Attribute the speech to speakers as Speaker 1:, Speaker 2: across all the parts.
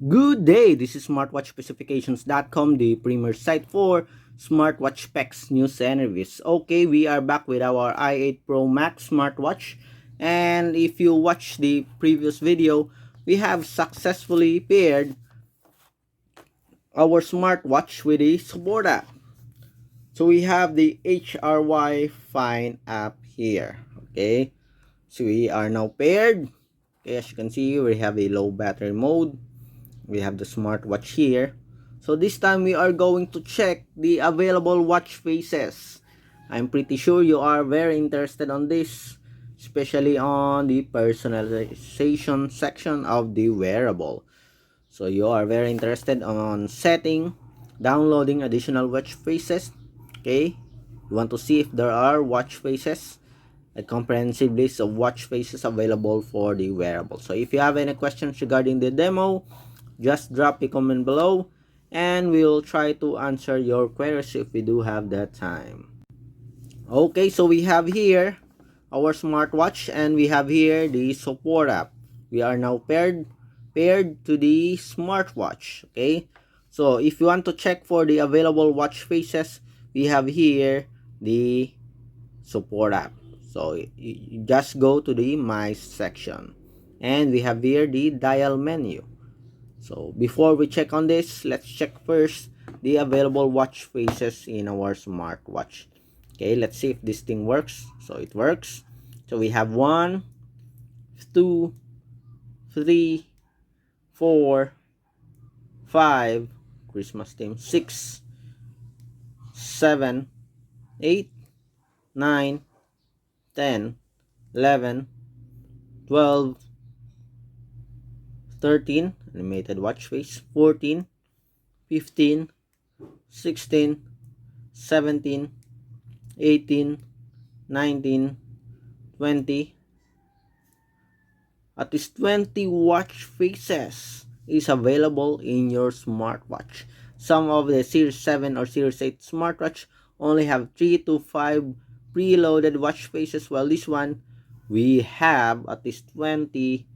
Speaker 1: Good day, this is smartwatchspecifications.com, the premier site for smartwatch specs, news, and reviews. Okay, we are back with our i8 Pro Max smartwatch. And if you watch the previous video, we have successfully paired our smartwatch with the support app. So we have the HRY Fine app here. Okay, so we are now paired. Okay, as you can see, we have a low battery mode. We have the smartwatch here. So this time we are going to check the available watch faces. I'm pretty sure you are very interested on this, especially on the personalization section of the wearable. So you are very interested on setting, downloading additional watch faces. Okay, you want to see if there are watch faces, a comprehensive list of watch faces available for the wearable. So if you have any questions regarding the demo, just drop a comment below and we'll try to answer your queries if we do have that time. Okay, so we have here our smartwatch and we have here the support app. We are now paired to the smartwatch. Okay, so if you want to check for the available watch faces, we have here the support app. So you just go to the my section and we have here the dial menu. So before we check on this, let's check first the available watch faces in our smartwatch. Okay, let's see if this thing works. So it works. So we have 1, 2, 3, 4, 5, Christmas theme, 6, 7, 8, 9, 10, 11, 12, 13, animated watch face, 14, 15, 16, 17, 18, 19, 20. At least 20 watch faces is available in your smartwatch. Some of the Series 7 or Series 8 smartwatch only have 3 to 5 preloaded watch faces, while this one we have at least 20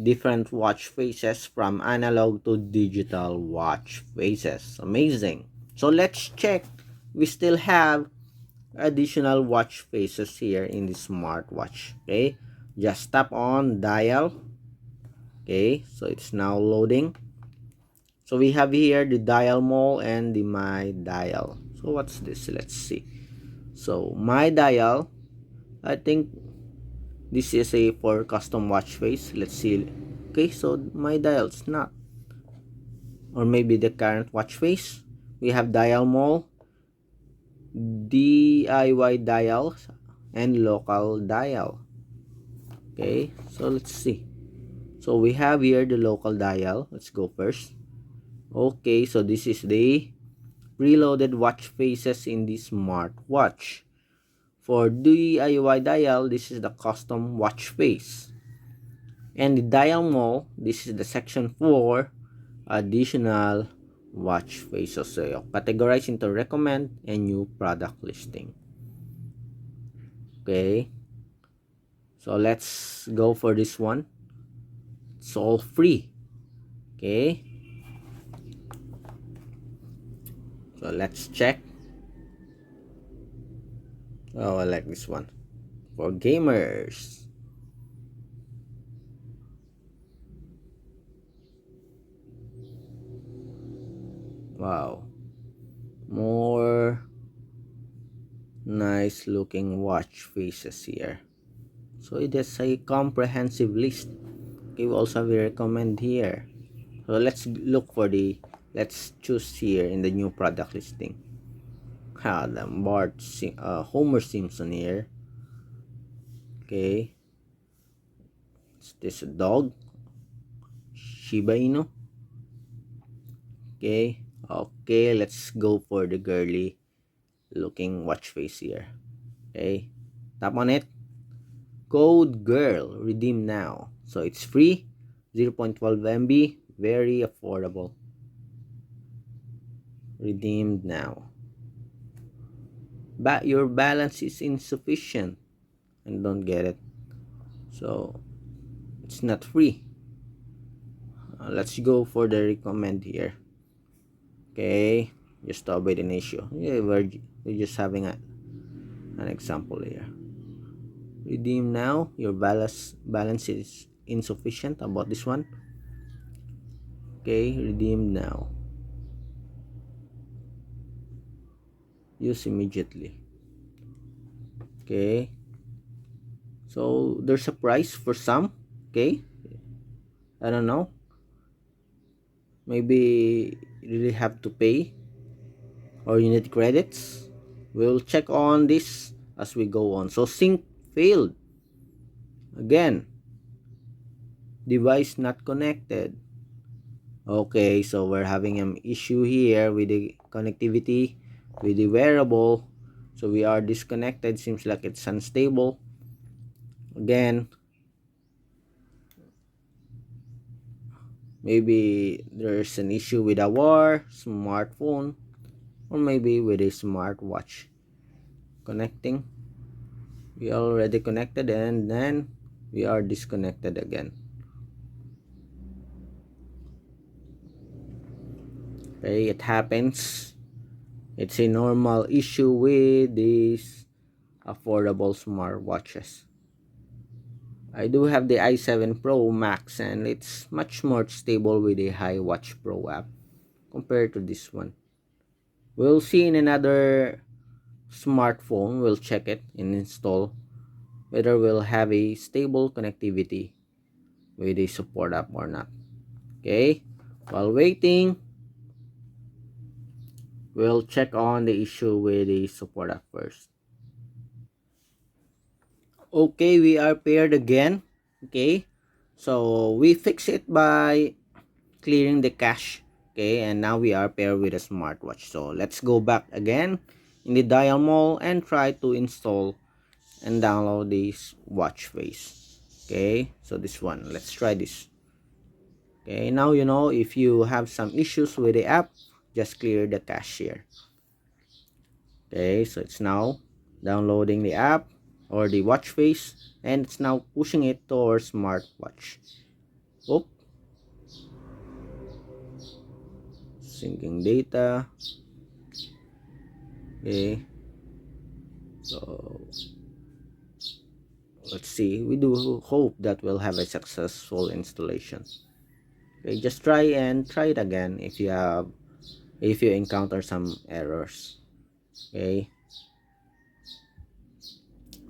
Speaker 1: different watch faces from analog to digital watch faces. Amazing. So let's check. We still have additional watch faces here in the smartwatch. Okay, just tap on dial. Okay, so it's now loading. So we have here the dial mall and the my dial. So what's this? Let's see. So my dial, I think this is a for custom watch face. Let's see. Okay, so my dial's not, or maybe the current watch face. We have dial mall, DIY dial, and local dial. Okay, so let's see. So we have here the local dial. Let's go first. Okay, so this is the preloaded watch faces in the smartwatch. For DIY dial, this is the custom watch face. And the dial mall, this is the section for additional watch faces. So categorized into recommend and new product listing. Okay, so let's go for this one. It's all free. Okay, so let's check. Oh, I like this one for gamers. Wow, more nice looking watch faces here. So it is a comprehensive list. Okay, we also recommend here. So let's look for the, let's choose here in the new product listing. The Homer Simpson here. Okay, is this a dog? Shiba Inu. Okay, let's go for the girly looking watch face here. Okay, tap on it. Code girl, redeem now. So it's free, 0.12 MB, very affordable. Redeemed now. But your balance is insufficient and don't get it. So it's not free. Let's go for the recommend here. Okay, just to avoid an issue. Yeah, we're just having an example here. Redeem now. Your balance is insufficient about this one. Okay, redeem now. Use immediately. Okay, so there's a price for some. Okay, I don't know, maybe you really have to pay or you need credits. We'll check on this as we go on. So sync failed again, device not connected. Okay, so we're having an issue here with the connectivity with the wearable, so we are disconnected. Seems like it's unstable again. Maybe there's an issue with our smartphone, or maybe with a smartwatch connecting. We already connected and then we are disconnected again. Okay, it happens. It's a normal issue with these affordable smartwatches. I do have the i7 Pro Max and it's much more stable with the iWatch Pro app compared to this one. We'll see in another smartphone, we'll check it and install whether we'll have a stable connectivity with the support app or not. Okay, while waiting, we'll check on the issue with the support app first. Okay, we are paired again. Okay, so we fix it by clearing the cache. Okay, and now we are paired with a smartwatch. So let's go back again in the dial mall and try to install and download this watch face. Okay, so this one, let's try this. Okay, now you know if you have some issues with the app, just clear the cache here. Okay, so it's now downloading the app or the watch face and it's now pushing it to our smartwatch. Oop. Syncing data. Okay, so let's see, we do hope that we'll have a successful installation. Okay, just try it again if you encounter some errors. Okay,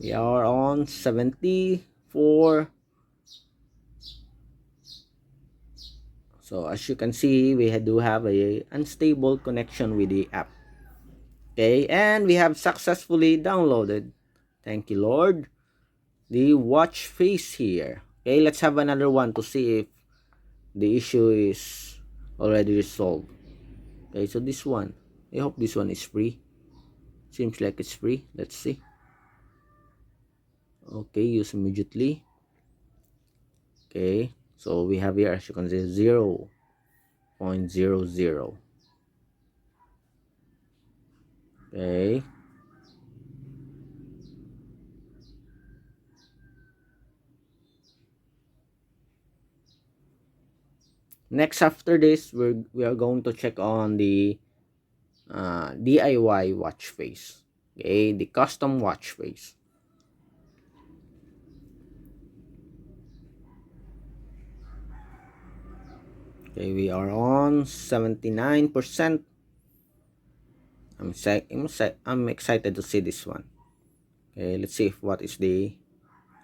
Speaker 1: we are on 74. So as you can see, we do have a unstable connection with the app. Okay, and we have successfully downloaded, thank you Lord, the watch face here. Okay, let's have another one to see if the issue is already resolved. Okay, so this one, I hope this one is free. Seems like it's free. Let's see. Okay, use immediately. Okay, so we have here, as you can see, 0.00. Okay, next after this, we are going to check on the DIY watch face. Okay, the custom watch face. Okay, we are on 79%. I'm excited to see this one. Okay, let's see if what is the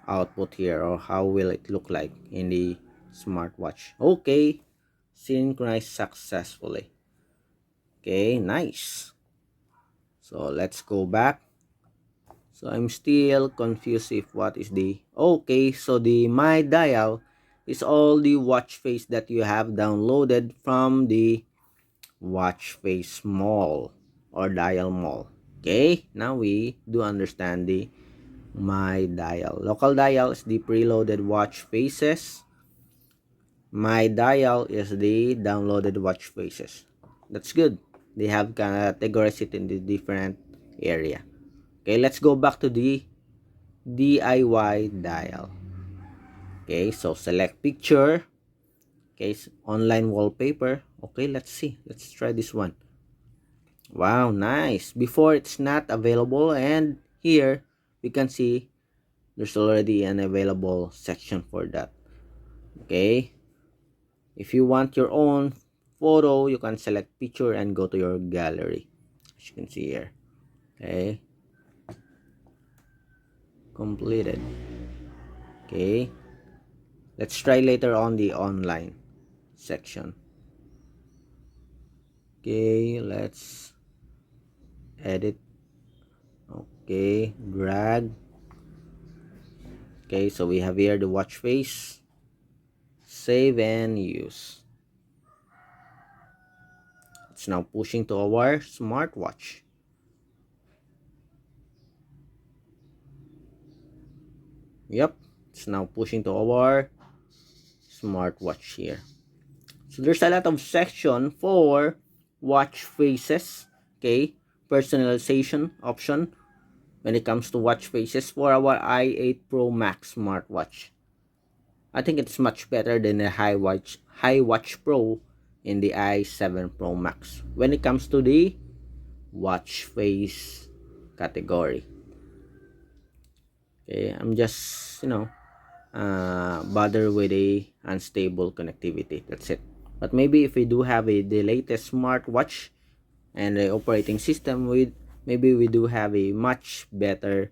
Speaker 1: output here or how will it look like in the smartwatch. Okay, synchronized successfully. Okay, nice. So let's go back. So I'm still confused if what is the okay. So the my dial is all the watch face that you have downloaded from the watch face mall or dial mall. Okay, now we do understand the my dial. Local dial is the preloaded watch faces. My dial is the downloaded watch faces. That's good. They have categorized it in the different area. Okay, let's go back to the DIY dial. Okay, so select picture. Okay, online wallpaper. Okay, let's see. Let's try this one. Wow, nice. Before it's not available, and here we can see there's already an available section for that. Okay, if you want your own photo, you can select picture and go to your gallery, as you can see here. Okay, completed. Okay, let's try later on the online section. Okay, let's edit. Okay, drag. Okay, so we have here the watch face. Save and use. It's now pushing to our smartwatch. Yep, it's now pushing to our smartwatch here. So there's a lot of section for watch faces. Okay, personalization option when it comes to watch faces for our i8 Pro Max smartwatch. I think it's much better than the Hi-Watch Pro in the i7 Pro Max when it comes to the watch face category. Okay, I'm just bother with a unstable connectivity. That's it. But maybe if we do have the latest smartwatch and the operating system, maybe we do have a much better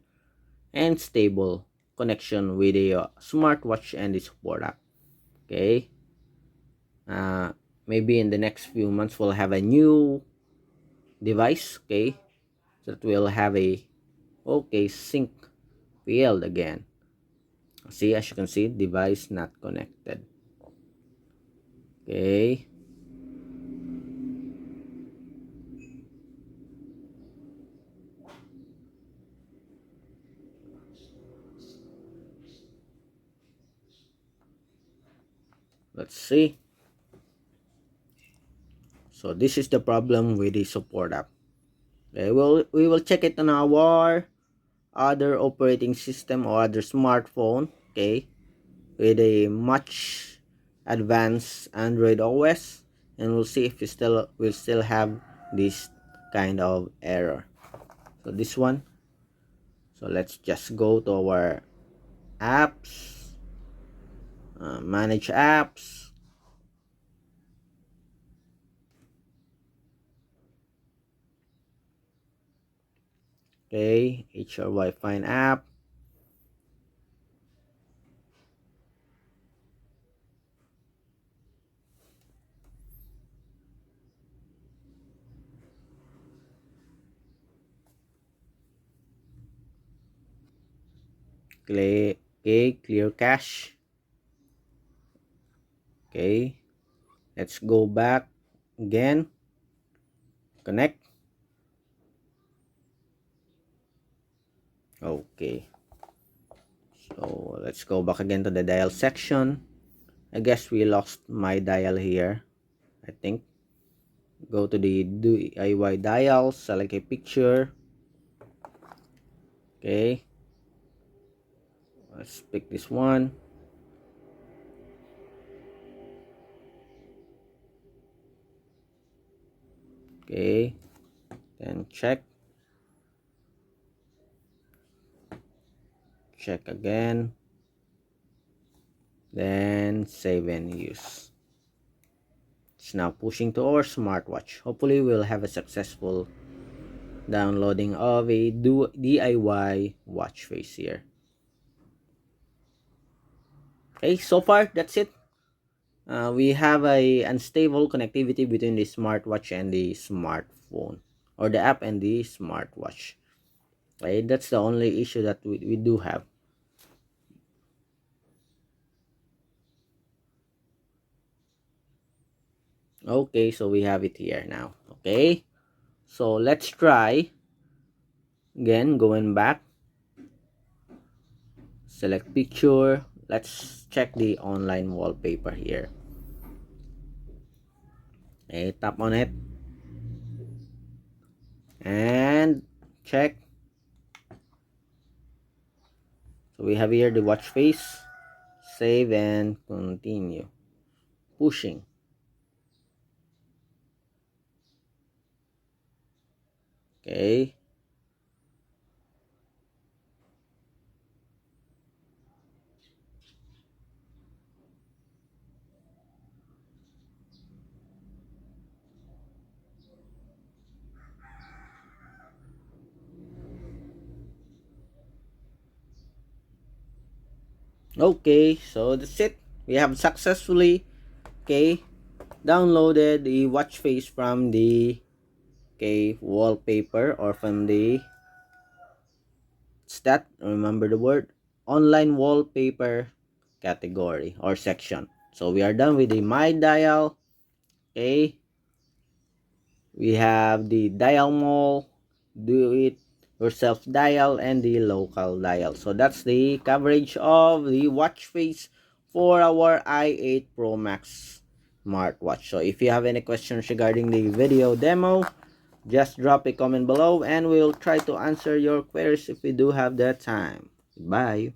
Speaker 1: and stable connection with the smartwatch and the support app. Okay, uh, maybe in the next few months we'll have a new device. Okay, so that we'll have a sync field again. See, as you can see, device not connected. Okay, let's see. So this is the problem with the support app. Okay, we will check it on our other operating system or other smartphone. Okay, with a much advanced Android OS, and we'll see if we still have this kind of error. So this one. So let's just go to our apps, manage apps. Okay, HR Wi-Fi app. Clear cache. Okay, let's go back again. Connect. Okay, so let's go back again to the dial section. I guess we lost my dial here. I think go to the DIY dial, select a picture. Okay, let's pick this one. Okay, then check again, then save and use. It's now pushing to our smartwatch. Hopefully we'll have a successful downloading of a DIY watch face here. Okay, so far that's it. We have a unstable connectivity between the smartwatch and the smartphone, or the app and the smartwatch. Okay, that's the only issue that we do have. Okay, so we have it here now. Okay, so let's try again, going back, select picture. Let's check the online wallpaper here. Okay, tap on it and check. So we have here the watch face, save and continue. pushing. Okay. Okay, so that's it. We have successfully, okay, downloaded the watch face from the, okay, wallpaper, or from the, stat, remember the word, online wallpaper category or section. So we are done with the my dial. Okay, we have the dial mall, do it yourself dial, and the local dial. So that's the coverage of the watch face for our i8 Pro Max smartwatch. So if you have any questions regarding the video demo, just drop a comment below and we'll try to answer your queries if we do have that time. Bye.